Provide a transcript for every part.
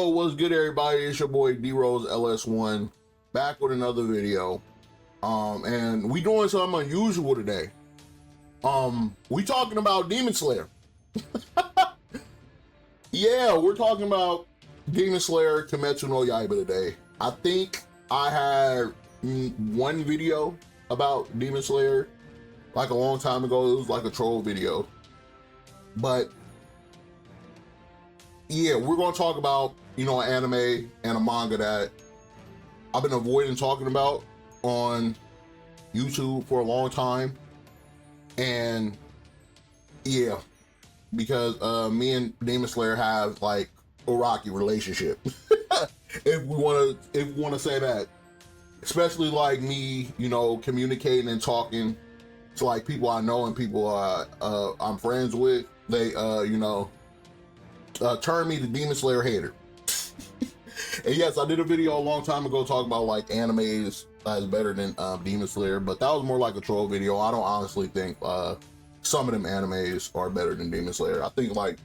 Yo, what's good, everybody? It's your boy D-Rose LS1 back with another video. And we doing something unusual today. We talking about Demon Slayer. Yeah, we're talking about Demon Slayer Kimetsu no Yaiba today. I think I had one video about Demon Slayer like a long time ago. It was like a troll video. But yeah, we're going to talk about, an anime and a manga that I've been avoiding talking about on YouTube for a long time. And yeah, because me and Demon Slayer have like a rocky relationship. if we want to say that, especially like me, communicating and talking to like people I know and people I'm friends with, they turn me to Demon Slayer hater. And yes, I did a video a long time ago talking about like animes is better than Demon Slayer, but that was more like a troll video. I don't honestly think some of them animes are better than Demon Slayer. I think like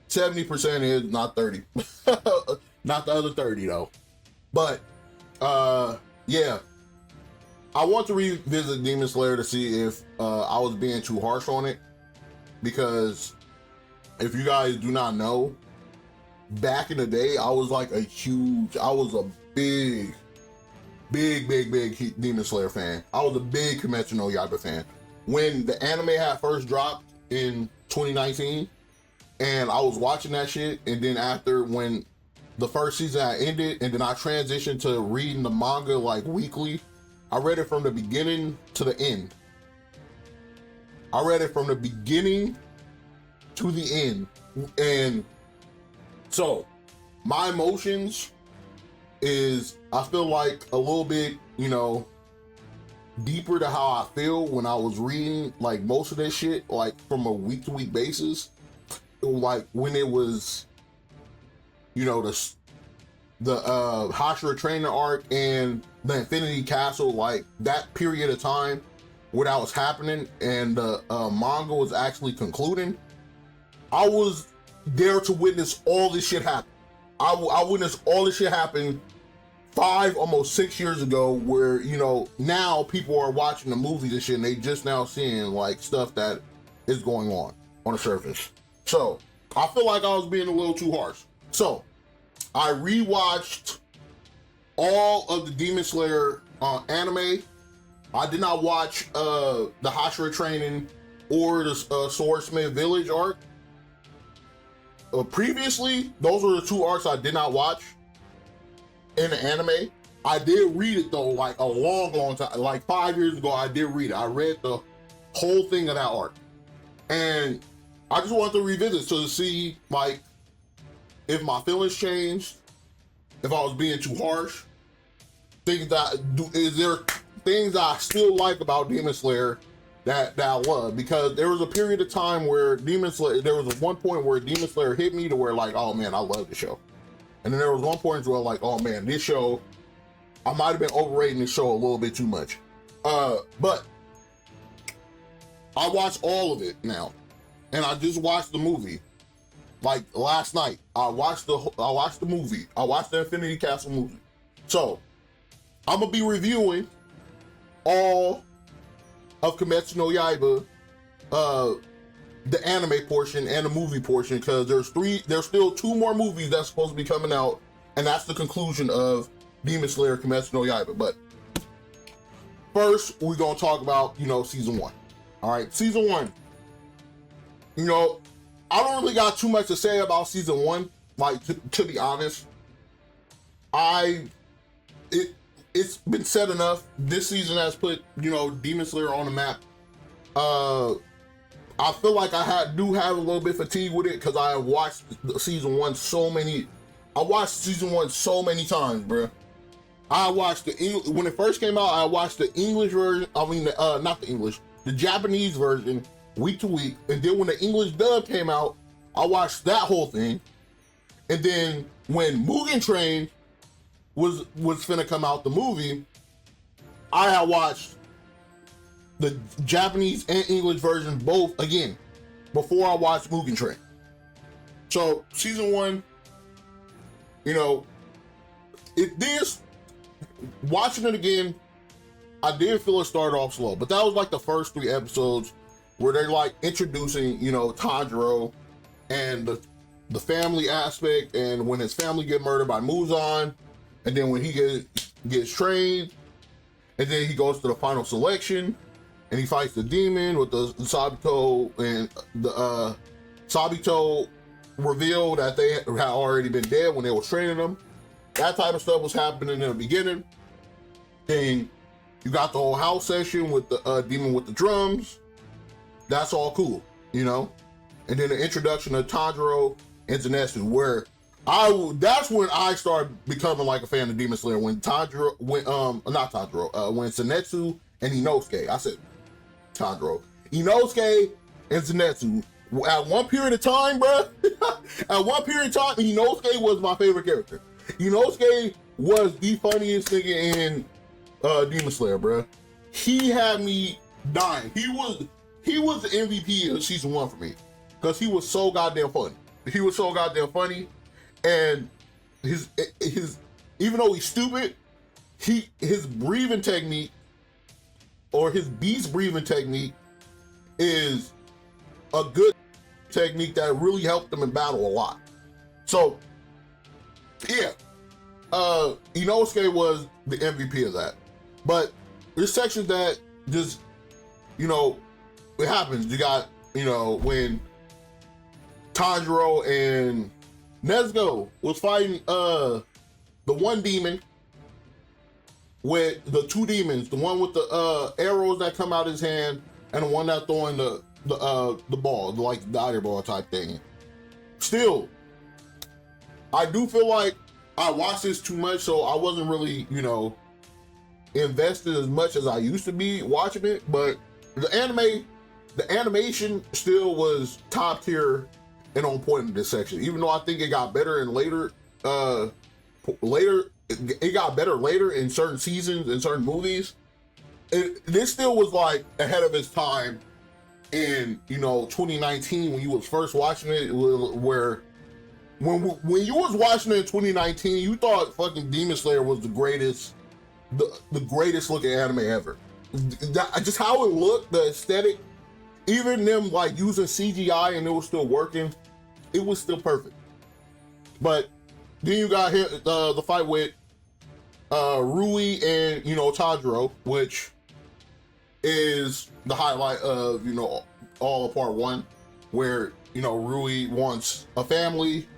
70% is, not 30. Not the other 30 though. But yeah, I want to revisit Demon Slayer to see if I was being too harsh on it, because if you guys do not know, back in the day, I was a big Demon Slayer fan. I was a big Kimetsu no Yaiba fan. When the anime had first dropped in 2019, and I was watching that shit, and then after when the first season had ended, and then I transitioned to reading the manga like weekly, I read it from the beginning to the end. I read it from the beginning to the end. And so my emotions is, I feel like a little bit, deeper to how I feel when I was reading like most of this shit, like from a week to week basis. Like when it was, the Hashira training arc and the Infinity Castle, like that period of time where that was happening and the manga was actually concluding. I was there to witness all this shit happen. I witnessed all this shit happen 5, almost 6 years ago, where, now people are watching the movies and shit, and they just now seeing like stuff that is going on the surface. So I feel like I was being a little too harsh. So I rewatched all of the Demon Slayer anime. I did not watch the Hashira training or the Swordsmith Village arc. Previously, those were the two arcs I did not watch in the anime. I did read it though, like a long time, like 5 years ago. I did read it. I read the whole thing of that arc, and I just wanted to revisit to see like if my feelings changed, if I was being too harsh, is there things that I still like about Demon Slayer that I love? Because there was a period of time where there was one point where Demon Slayer hit me to where like, oh man, I love the show. And then there was one point where like, oh man, this show, I might have been overrating this show a little bit too much. But I watched all of it now, and I just watched the movie. Like last night, I watched the movie. I watched the Infinity Castle movie. So I'm gonna be reviewing all of Kimetsu no Yaiba, the anime portion and the movie portion, because there's still 2 more movies that's supposed to be coming out, and that's the conclusion of Demon Slayer Kimetsu no Yaiba. But first, we're gonna talk about, season 1. All right, season 1. I don't really got too much to say about season 1, like to be honest. It's been said enough. This season has put, Demon Slayer on the map. I feel like I do have a little bit of fatigue with it, because I have watched season 1 so many times, bro. I watched when it first came out, I watched the English version. I mean, not the English, the Japanese version week to week. And then when the English dub came out, I watched that whole thing. And then when Mugen Train was finna come out, the movie, I had watched the Japanese and English version both again before I watched Mugen Train. So season 1, you know, it did, watching it again, I did feel it started off slow, but that was like the first 3 episodes where they're like introducing, you know, Tanjiro and the family aspect, and when his family get murdered by Muzan, and then when he gets trained, and then he goes to the final selection, and he fights the demon with the Sabito, and the Sabito revealed that they had already been dead when they were training them. That type of stuff was happening in the beginning. Then you got the whole house session with the demon with the drums. That's all cool, you know? And then the introduction of Tanjiro and Zenitsu, where that's when I started becoming like a fan of Demon Slayer, when Tanjiro, when Zenitsu and Inosuke, I said Tanjiro, Inosuke and Zenitsu, at one period of time, bruh, at one period of time, Inosuke was my favorite character. Inosuke was the funniest nigga in Demon Slayer, bruh. He had me dying. He was the MVP of season 1 for me, because he was so goddamn funny. He was so goddamn funny, and his even though he's stupid, his breathing technique, or his beast breathing technique, is a good technique that really helped him in battle a lot. So yeah, Inosuke was the MVP of that. But there's sections that just, you know, it happens. You got, you know, when Tanjiro and Nezuko was fighting the one demon with the 2 demons, the one with the arrows that come out his hand, and the one that throwing the ball, like the iron ball type thing. Still, I do feel like I watched this too much, so I wasn't really, you know, invested as much as I used to be watching it. But the animation still was top tier and on point in this section. Even though I think it got better in later, it got better later in certain seasons and certain movies. This still was like ahead of its time in, you know, 2019 when you was first watching it, where when you was watching it in 2019, you thought fucking Demon Slayer was the greatest looking anime ever. Just how it looked, the aesthetic, even them like using CGI and it was still working, it was still perfect. But then you got here the fight with Rui and, you know, Tanjiro, which is the highlight of, you know, all of part 1, where, you know, Rui wants a family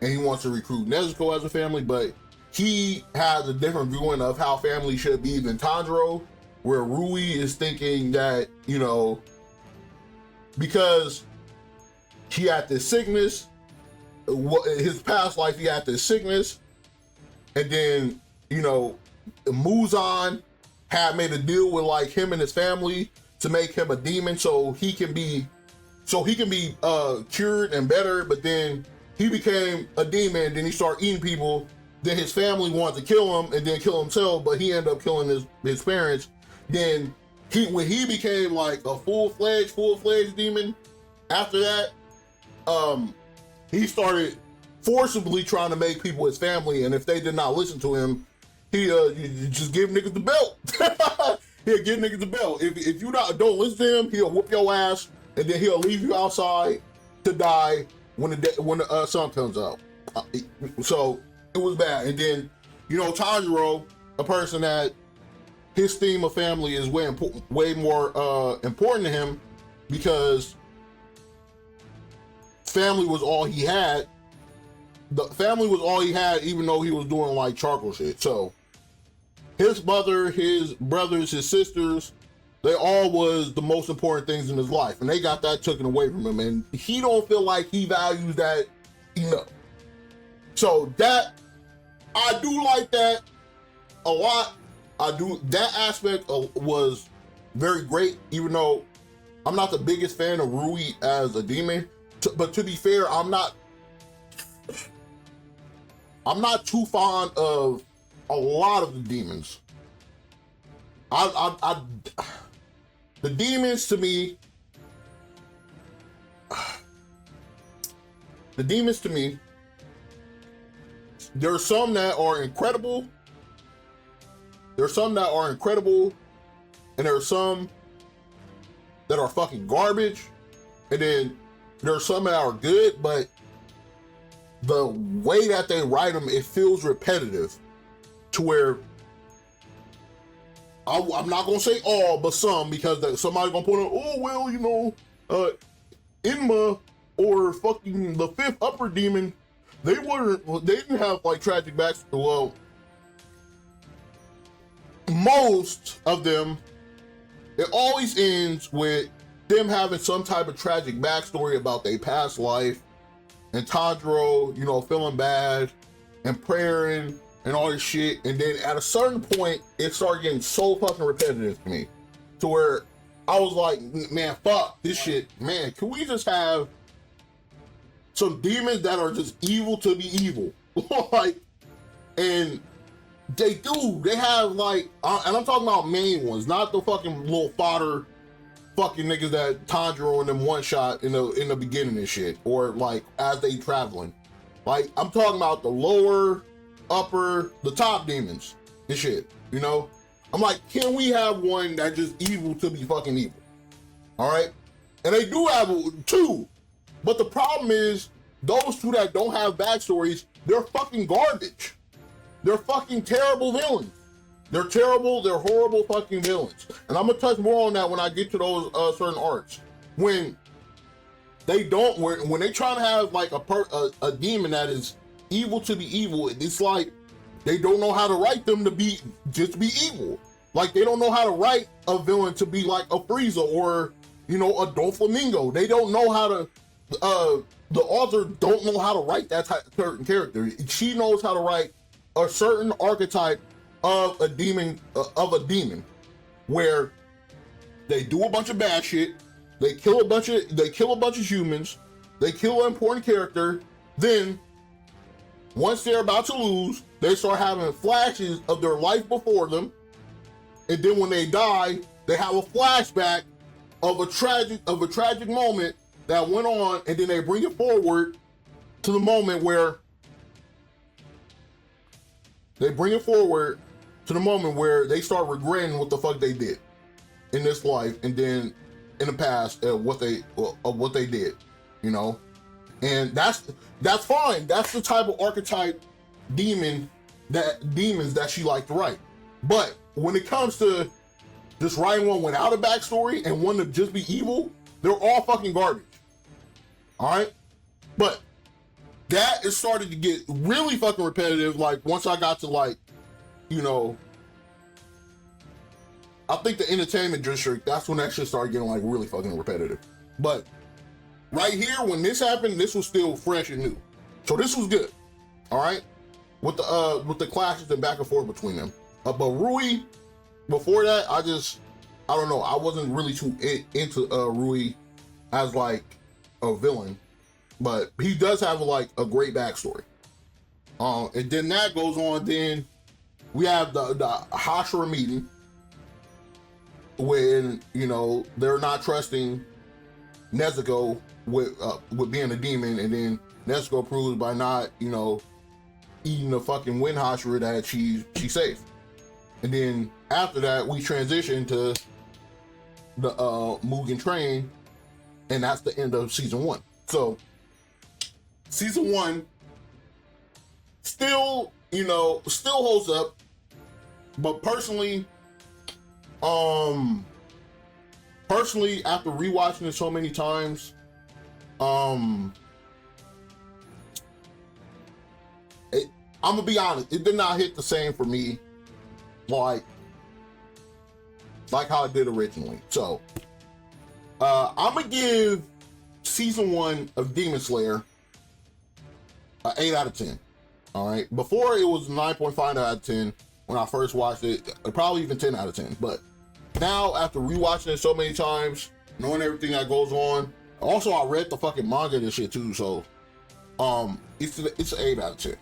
and he wants to recruit Nezuko as a family, but he has a different viewing of how family should be than Tanjiro, where Rui is thinking that, you know, because he had this sickness, his past life he had this sickness, and then, you know, Muzan had made a deal with like him and his family to make him a demon so he can be cured and better, but then he became a demon, then he started eating people, then his family wanted to kill him and then kill himself, but he ended up killing his parents. Then when he became like a full-fledged demon, after that, he started forcibly trying to make people his family, and if they did not listen to him, he you just give niggas the belt. He'll give niggas the belt. If you don't listen to him, he'll whoop your ass, and then he'll leave you outside to die when the sun comes out. So it was bad. And then, you know, Tanjiro, a person that his theme of family is way more important to him, because family was all he had. The family was all he had, even though he was doing like charcoal shit. So his mother, his brothers, his sisters, they all was the most important things in his life, and they got that taken away from him, and he don't feel like he values that enough. So that, I do like that a lot. That aspect was very great, even though I'm not the biggest fan of Rui as a demon. But to be fair, I'm not too fond of a lot of the demons. The demons to me, there are some that are incredible. There are some that are incredible, and there are some that are fucking garbage, and then there are some that are good, but the way that they write them, it feels repetitive to where I'm not gonna say all, but some, because somebody's gonna point out, oh well, you know, Inma or fucking the fifth upper demon, they didn't have like tragic backstory. Well, most of them, it always ends with them having some type of tragic backstory about their past life, and Tanjiro, you know, feeling bad and praying and all this shit. And then at a certain point, it started getting so fucking repetitive to me, to where I was like, man, fuck this shit. Man, can we just have some demons that are just evil to be evil? Like, and they have like, and I'm talking about main ones, not the fucking little fodder fucking niggas that Tanjiro in them one shot in the beginning and shit, or like as they traveling. Like, I'm talking about the lower, upper, the top demons and shit, you know? I'm like, can we have one that's just evil to be fucking evil? All right? And they do have two, but the problem is those two that don't have backstories, they're fucking garbage. They're fucking terrible villains. They're terrible, they're horrible fucking villains. And I'm gonna touch more on that when I get to those certain arcs. When they don't, when they try to have like a demon that is evil to be evil, it's like they don't know how to write them to be just be evil. Like, they don't know how to write a villain to be like a Frieza or, you know, a Doflamingo. They don't know how to, the author don't know how to write that type of certain character. She knows how to write a certain archetype of a demon, where they do a bunch of bad shit, they kill a bunch of humans, they kill an important character, then once they're about to lose, they start having flashes of their life before them, and then when they die, they have a flashback of a tragic moment that went on, and then they bring it forward to the moment where they start regretting what the fuck they did in this life, and then in the past what they did, you know. And that's fine. That's the type of archetype demons that she liked to write. But when it comes to just writing one without a backstory and one to just be evil, they're all fucking garbage. All right, but that is started to get really fucking repetitive. Like, once I got to, like, you know, I think the entertainment district, that's when that shit started getting like really fucking repetitive. But right here, when this happened, this was still fresh and new, so this was good. All right, with the clashes and back and forth between them. But Rui, before that, I don't know, I wasn't really too into Rui as like a villain, but he does have like a great backstory. And then that goes on. Then we have the Hashira meeting, when, you know, they're not trusting Nezuko with being a demon, and then Nezuko proves by not, you know, eating the fucking wind Hashira that she's safe. And then after that, we transition to the Mugen Train, and that's the end of season 1. So season 1 still, you know, still holds up, but personally, after rewatching it so many times, I'm gonna be honest, it did not hit the same for me like how it did originally. So I'm gonna give season 1 of Demon Slayer an 8 out of 10. All right, before it was 9.5 out of 10 when I first watched it, probably even 10 out of 10. But now, after rewatching it so many times, knowing everything that goes on, also I read the fucking manga and shit too, so it's an 8 out of 10.